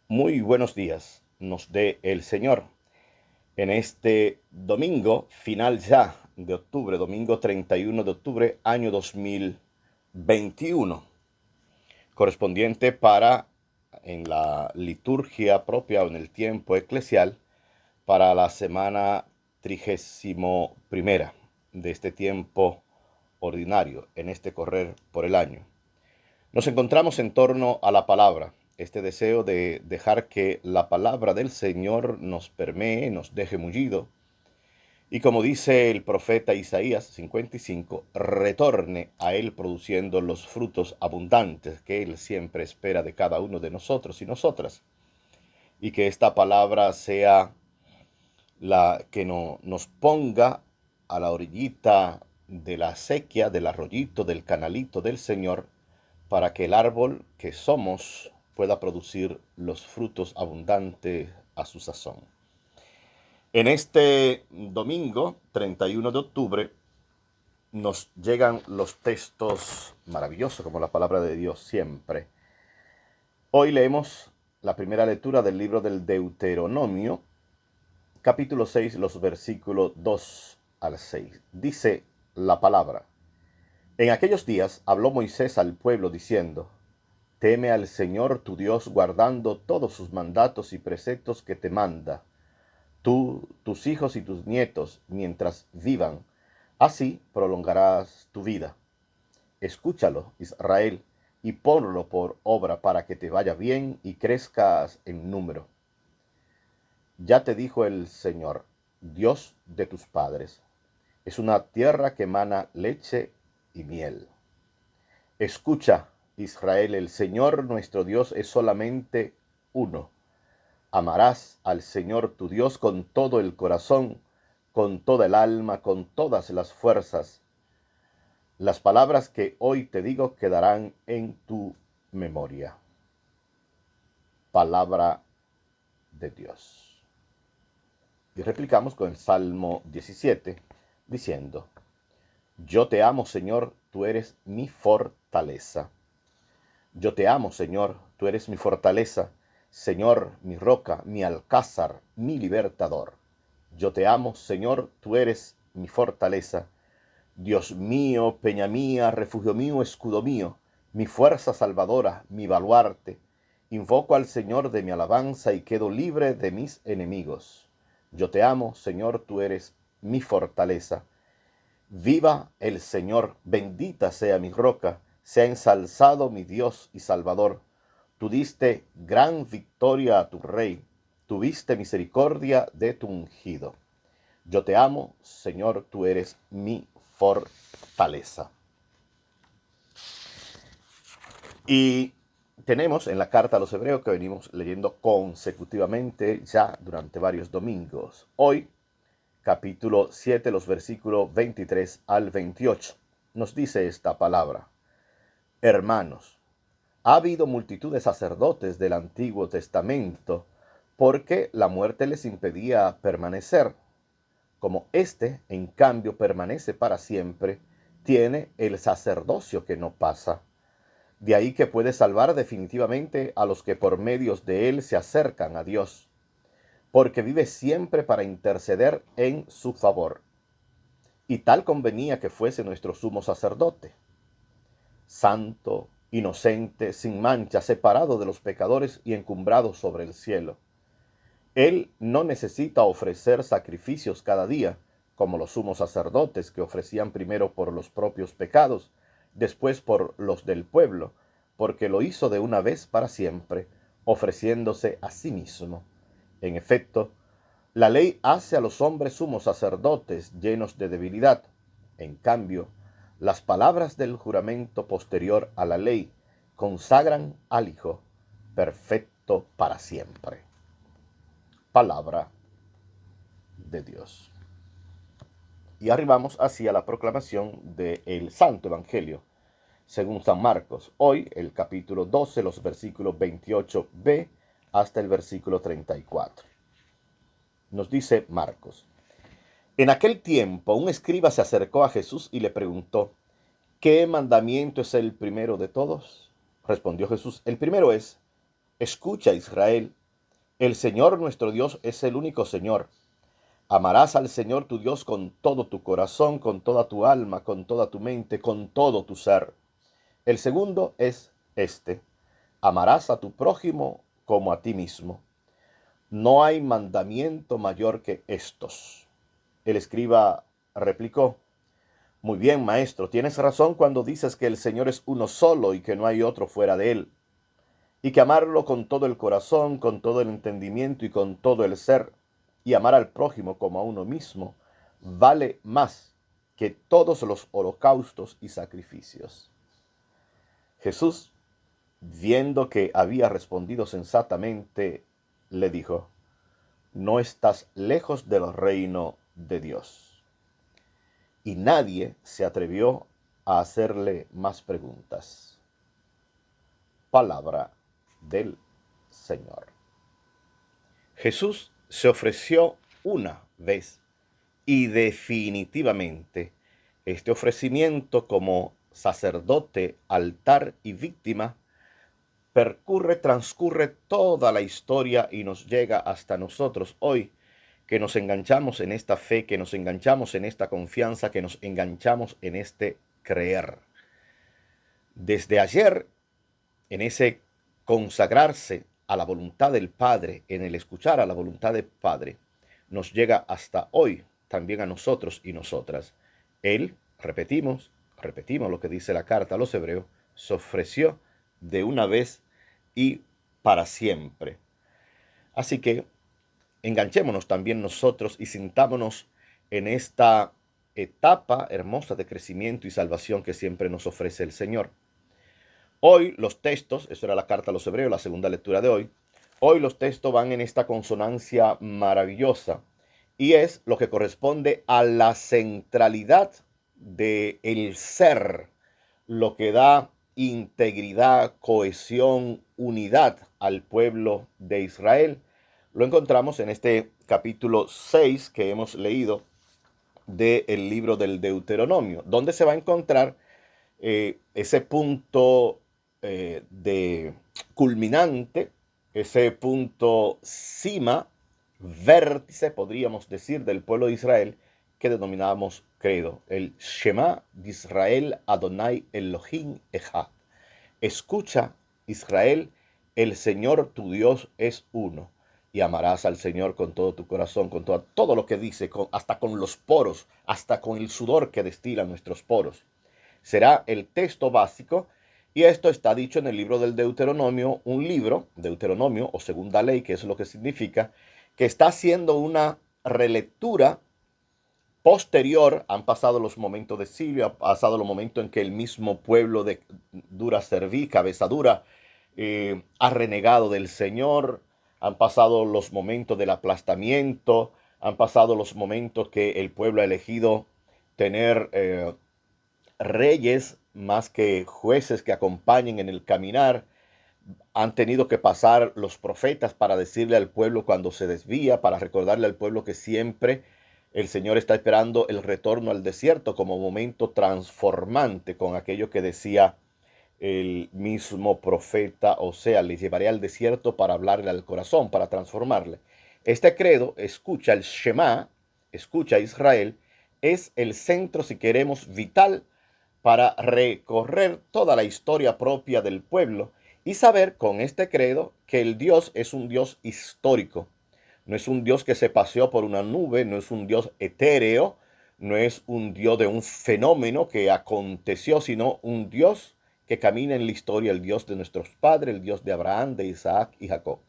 Muy buenos días nos dé el Señor en este domingo final ya de octubre, domingo 31 de octubre, año 2021, correspondiente para en la liturgia propia o en el tiempo eclesial para la semana 31ª de este tiempo ordinario, en este correr por el año. Nos encontramos en torno a la palabra, este deseo de dejar que la palabra del Señor nos permee, nos deje mullido, y como dice el profeta Isaías 55, retorne a Él produciendo los frutos abundantes que Él siempre espera de cada uno de nosotros y nosotras, y que esta palabra sea la que nos ponga a la orillita de la acequia, del arroyito, del canalito del Señor, para que el árbol que somos pueda producir los frutos abundantes a su sazón. En este domingo 31 de octubre nos llegan los textos maravillosos como la palabra de Dios siempre. Hoy leemos la primera lectura del libro del Deuteronomio, capítulo 6, los versículos 2 al 6. Dice la palabra: En aquellos días habló Moisés al pueblo diciendo: Teme al Señor tu Dios guardando todos sus mandatos y preceptos que te manda, tú, tus hijos y tus nietos, mientras vivan. Así prolongarás tu vida. Escúchalo, Israel, y ponlo por obra para que te vaya bien y crezcas en número. Ya te dijo el Señor, Dios de tus padres: es una tierra que emana leche y miel. Escucha, Israel, el Señor nuestro Dios es solamente uno. Amarás al Señor tu Dios con todo el corazón, con toda el alma, con todas las fuerzas. Las palabras que hoy te digo quedarán en tu memoria. Palabra de Dios. Y replicamos con el Salmo 17, diciendo: Yo te amo, Señor, tú eres mi fortaleza. Yo te amo, Señor, tú eres mi fortaleza, Señor, mi roca, mi alcázar, mi libertador. Yo te amo, Señor, tú eres mi fortaleza. Dios mío, peña mía, refugio mío, escudo mío, mi fuerza salvadora, mi baluarte. Invoco al Señor de mi alabanza y quedo libre de mis enemigos. Yo te amo, Señor, tú eres mi fortaleza. Viva el Señor, bendita sea mi roca, sea ensalzado mi Dios y Salvador. Tú diste gran victoria a tu rey, tuviste misericordia de tu ungido. Yo te amo, Señor, tú eres mi fortaleza. Y tenemos en la carta a los hebreos que venimos leyendo consecutivamente ya durante varios domingos. Hoy, capítulo 7, los versículos 23 al 28, nos dice esta palabra: Hermanos, ha habido multitud de sacerdotes del Antiguo Testamento porque la muerte les impedía permanecer. Como éste, en cambio, permanece para siempre, tiene el sacerdocio que no pasa. De ahí que puede salvar definitivamente a los que por medios de él se acercan a Dios, porque vive siempre para interceder en su favor. Y tal convenía que fuese nuestro sumo sacerdote, santo, inocente, sin mancha, separado de los pecadores y encumbrado sobre el cielo. Él no necesita ofrecer sacrificios cada día, como los sumos sacerdotes que ofrecían primero por los propios pecados, después por los del pueblo, porque lo hizo de una vez para siempre, ofreciéndose a sí mismo. En efecto, la ley hace a los hombres sumos sacerdotes llenos de debilidad. En cambio, las palabras del juramento posterior a la ley consagran al Hijo perfecto para siempre. Palabra de Dios. Y arribamos así a la proclamación del Santo Evangelio según San Marcos. Hoy el capítulo 12, los versículos 28b hasta el versículo 34. Nos dice Marcos: En aquel tiempo un escriba se acercó a Jesús y le preguntó: ¿Qué mandamiento es el primero de todos? Respondió Jesús: El primero es: Escucha, Israel, El Señor nuestro Dios es el único Señor. Amarás al Señor tu Dios con todo tu corazón, con toda tu alma, con toda tu mente, con todo tu ser. El segundo es este: amarás a tu prójimo como a ti mismo. No hay mandamiento mayor que estos. El escriba replicó: muy bien, maestro, tienes razón cuando dices que el Señor es uno solo y que no hay otro fuera de él, y que amarlo con todo el corazón, con todo el entendimiento y con todo el ser, y amar al prójimo como a uno mismo, vale más que todos los holocaustos y sacrificios. Jesús, viendo que había respondido sensatamente, le dijo: no estás lejos del reino de Dios. Y nadie se atrevió a hacerle más preguntas. Palabra del Señor. Jesús se ofreció una vez y definitivamente este ofrecimiento como sacerdote, altar y víctima transcurre toda la historia y nos llega hasta nosotros hoy, que nos enganchamos en esta fe, que nos enganchamos en esta confianza, que nos enganchamos en este creer. Desde ayer, en ese consagrarse a la voluntad del Padre, en el escuchar a la voluntad del Padre, nos llega hasta hoy también a nosotros y nosotras. Él, repetimos lo que dice la carta a los hebreos, se ofreció de una vez y para siempre. Así que enganchémonos también nosotros y sintámonos en esta etapa hermosa de crecimiento y salvación que siempre nos ofrece el Señor. Hoy los textos, eso era la carta a los hebreos, la segunda lectura de hoy, hoy los textos van en esta consonancia maravillosa y es lo que corresponde a la centralidad del ser, lo que da integridad, cohesión, unidad al pueblo de Israel. Lo encontramos en este capítulo 6 que hemos leído del libro del Deuteronomio, donde se va a encontrar ese punto de culminante, ese punto cima, vértice, podríamos decir, del pueblo de Israel, que denominamos credo, el Shema de Israel Adonai Elohim Echad. Escucha, Israel, el Señor tu Dios es uno, y amarás al Señor con todo tu corazón, con todo lo que dice, hasta con los poros, hasta con el sudor que destilan nuestros poros. Será el texto básico, y esto está dicho en el libro del Deuteronomio, un libro, Deuteronomio o segunda ley, que es lo que significa, que está haciendo una relectura posterior. Han pasado los momentos de exilio, ha pasado los momentos en que el mismo pueblo de dura cerviz, cabeza dura, ha renegado del Señor, han pasado los momentos del aplastamiento, han pasado los momentos que el pueblo ha elegido tener reyes más que jueces que acompañen en el caminar. Han tenido que pasar los profetas para decirle al pueblo cuando se desvía, para recordarle al pueblo que siempre el Señor está esperando el retorno al desierto como momento transformante, con aquello que decía el mismo profeta, o sea, le llevaré al desierto para hablarle al corazón, para transformarle. Este credo, escucha el Shema, escucha Israel, es el centro, si queremos, vital para recorrer toda la historia propia del pueblo y saber con este credo que el Dios es un Dios histórico. No es un Dios que se paseó por una nube, no es un Dios etéreo, no es un Dios de un fenómeno que aconteció, sino un Dios que camina en la historia, el Dios de nuestros padres, el Dios de Abraham, de Isaac y Jacob.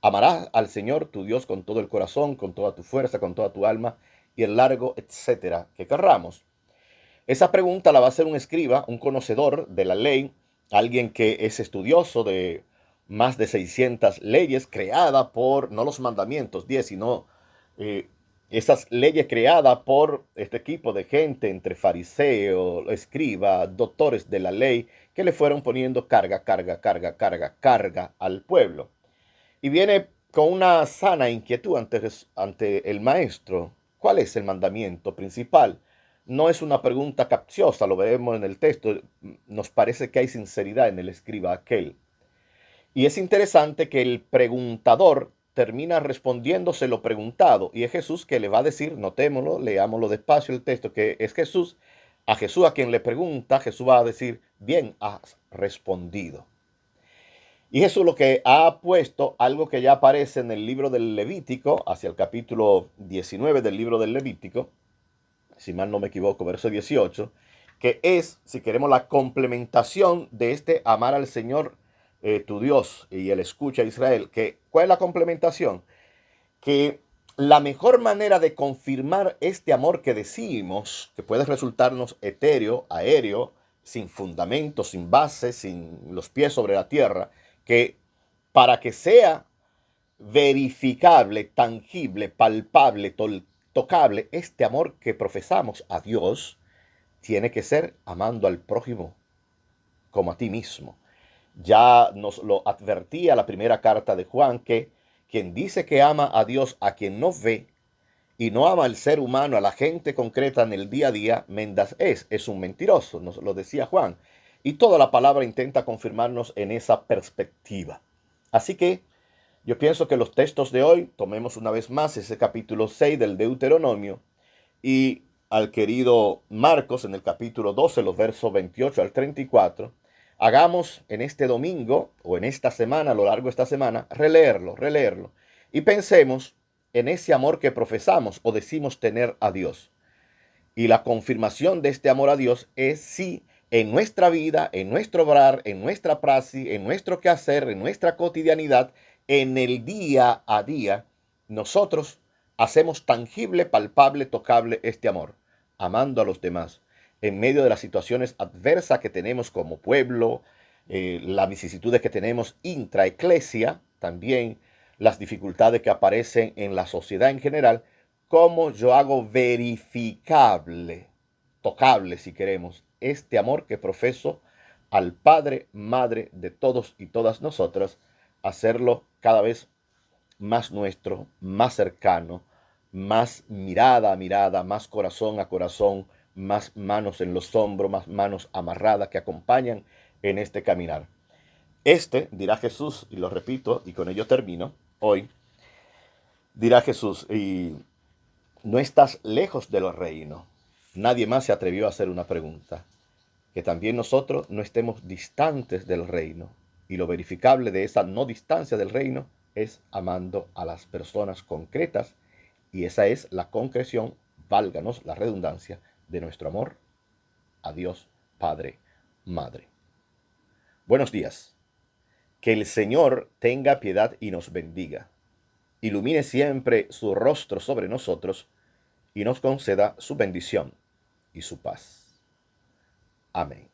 Amarás al Señor tu Dios con todo el corazón, con toda tu fuerza, con toda tu alma y el largo, etcétera, que querramos. Esa pregunta la va a hacer un escriba, un conocedor de la ley, alguien que es estudioso de más de 600 leyes creadas por, no los mandamientos, 10, sino esas leyes creadas por este equipo de gente entre fariseos, escribas, doctores de la ley, que le fueron poniendo carga al pueblo. Y viene con una sana inquietud ante el maestro. ¿Cuál es el mandamiento principal? No es una pregunta capciosa, lo vemos en el texto. Nos parece que hay sinceridad en el escriba aquel. Y es interesante que el preguntador termina respondiéndose lo preguntado, y es Jesús que le va a decir, notémoslo, leámoslo despacio el texto, que es Jesús a quien le pregunta, Jesús va a decir, bien has respondido. Y Jesús lo que ha puesto, algo que ya aparece en el libro del Levítico, hacia el capítulo 19 del libro del Levítico, si mal no me equivoco, verso 18, que es, si queremos, la complementación de este amar al Señor tu Dios y el escucha a Israel. ¿Cuál es la complementación? Que la mejor manera de confirmar este amor que decimos, que puede resultarnos etéreo, aéreo, sin fundamento, sin base, sin los pies sobre la tierra, que para que sea verificable, tangible, palpable, tocable, este amor que profesamos a Dios, tiene que ser amando al prójimo como a ti mismo. Ya nos lo advertía la primera carta de Juan, que quien dice que ama a Dios a quien no ve y no ama al ser humano, a la gente concreta en el día a día, mendas es un mentiroso, nos lo decía Juan. Y toda la palabra intenta confirmarnos en esa perspectiva. Así que yo pienso que los textos de hoy, tomemos una vez más ese capítulo 6 del Deuteronomio y al querido Marcos en el capítulo 12, los versos 28 al 34, hagamos en este domingo o en esta semana, a lo largo de esta semana, releerlo y pensemos en ese amor que profesamos o decimos tener a Dios. Y la confirmación de este amor a Dios es si en nuestra vida, en nuestro obrar, en nuestra praxis, en nuestro quehacer, en nuestra cotidianidad, en el día a día, nosotros hacemos tangible, palpable, tocable este amor, amando a los demás, en medio de las situaciones adversas que tenemos como pueblo, las vicisitudes que tenemos intraeclesia, también las dificultades que aparecen en la sociedad en general. ¿Cómo yo hago verificable, tocable si queremos, este amor que profeso al Padre, Madre de todos y todas nosotras, hacerlo cada vez más nuestro, más cercano, más mirada a mirada, más corazón a corazón, más manos en los hombros, más manos amarradas que acompañan en este caminar? Dirá Jesús, y lo repito, y con ello termino, hoy, dirá Jesús, y no estás lejos del reino. Nadie más se atrevió a hacer una pregunta. Que también nosotros no estemos distantes del reino. Y lo verificable de esa no distancia del reino es amando a las personas concretas. Y esa es la concreción, válganos la redundancia, de nuestro amor a Dios, Padre, Madre. Buenos días. Que el Señor tenga piedad y nos bendiga. Ilumine siempre su rostro sobre nosotros y nos conceda su bendición y su paz. Amén.